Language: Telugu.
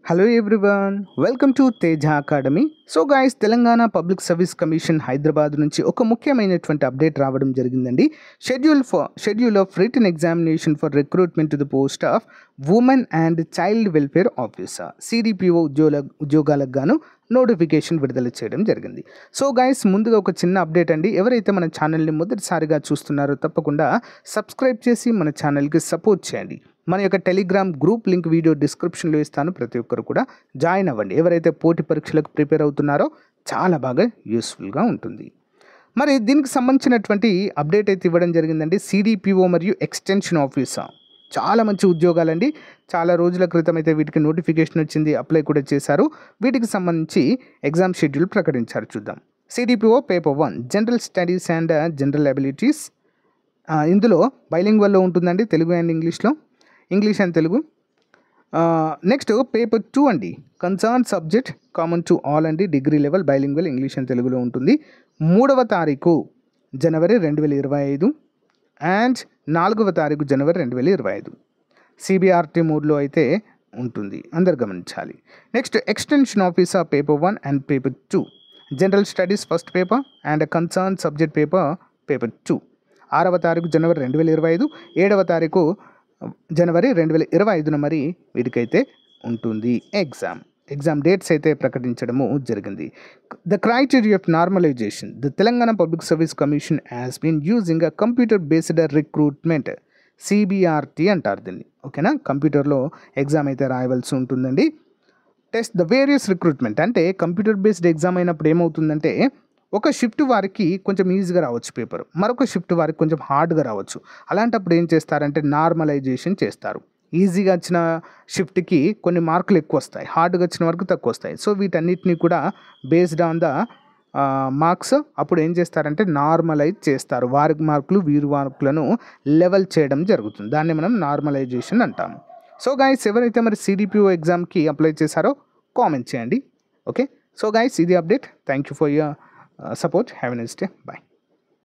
Hello everyone, welcome to Teja Academy. So guys Telangana public service commission Hyderabad నుంచి ఒక ముఖ్యమైనటువంటి అప్డేట్ రావడం జరిగిందండి. Schedule of written examination for recruitment to the post of women and child welfare officer CDPO ఉద్యోగాలకు గాను నోటిఫికేషన్ విడుదల చేయడం జరిగింది. సో గైస్ ముందుగా ఒక చిన్న అప్డేట్ అండి. ఎవరైతే మన ఛానల్ని మొదటిసారిగా చూస్తున్నారో తప్పకుండా సబ్స్క్రైబ్ చేసి మన ఛానల్కి సపోర్ట్ చేయండి. మన యొక్క టెలిగ్రామ్ గ్రూప్ లింక్ వీడియో డిస్క్రిప్షన్లో ఇస్తాను, ప్రతి ఒక్కరు కూడా జాయిన్ అవ్వండి. ఎవరైతే పోటీ పరీక్షలకు ప్రిపేర్ అవుతున్నారో చాలా బాగా యూస్ఫుల్గా ఉంటుంది. మరి దీనికి సంబంధించినటువంటి అప్డేట్ అయితే ఇవ్వడం జరిగిందండి. సిడిపిఓ మరియు ఎక్స్టెన్షన్ ఆఫీసర్ చాలా మంచి ఉద్యోగాలండి. చాలా రోజుల క్రితం అయితే వీటికి నోటిఫికేషన్ వచ్చింది, అప్లై కూడా చేశారు. వీటికి సంబంధించి ఎగ్జామ్ షెడ్యూల్ ప్రకటించారు. చూద్దాం. CDPO paper 1 general studies and general abilities. ఇందులో బైలింగ్వల్లో ఉంటుందండి, Telugu and English and Telugu. Next paper 2 అండి, concern subject common to all అండి, degree level bilingual English and తెలుగులో ఉంటుంది. 3వ తారీఖు జనవరి 2025 అండ్ 4వ తారీఖు జనవరి 2025 సిబిఆర్టీ మోడ్లో అయితే ఉంటుంది, అందరు గమనించాలి. Next extension officer paper 1 and paper 2 general studies first paper and concern subject paper 2 6వ తారీఖు జనవరి 2025, 7వ తారీఖు జనవరి 2025న మరి వీటికైతే ఉంటుంది ఎగ్జామ్ డేట్స్ అయితే ప్రకటించడము జరిగింది. The criteria of normalisation the Telangana public service commission has been using a computer based recruitment CBRT అంటారు దీన్ని. ఓకేనా, కంప్యూటర్లో ఎగ్జామ్ అయితే రాయవలసి ఉంటుందండి. టెస్ట్ ద వేరియస్ రిక్రూట్మెంట్ అంటే కంప్యూటర్ బేస్డ్ ఎగ్జామ్ అయినప్పుడు ఏమవుతుందంటే ఒక షిఫ్ట్ వారికి కొంచెం ఈజీగా రావచ్చు పేపర్, మరొక షిఫ్ట్ వారికి కొంచెం హార్డ్గా రావచ్చు. అలాంటప్పుడు ఏం చేస్తారంటే నార్మలైజేషన్ చేస్తారు. ఈజీగా వచ్చిన షిఫ్ట్కి కొన్ని మార్కులు ఎక్కువ వస్తాయి, హార్డ్గా వచ్చిన వరకు తక్కువ వస్తాయి. సో వీటన్నిటిని కూడా బేస్డ్ ఆన్ ద మార్క్స్ అప్పుడు ఏం చేస్తారంటే నార్మలైజ్ చేస్తారు. వారి మార్కులు వీరి మార్కులను లెవెల్ చేయడం జరుగుతుంది. దాన్ని మనం నార్మలైజేషన్ అంటాము. సో గైస్ ఎవరైతే మరి సిడిపిఓ ఎగ్జామ్కి అప్లై చేశారో కామెంట్ చేయండి. ఓకే, సో గైస్ ఇది update. Thank you for your support. Have a nice day. Bye.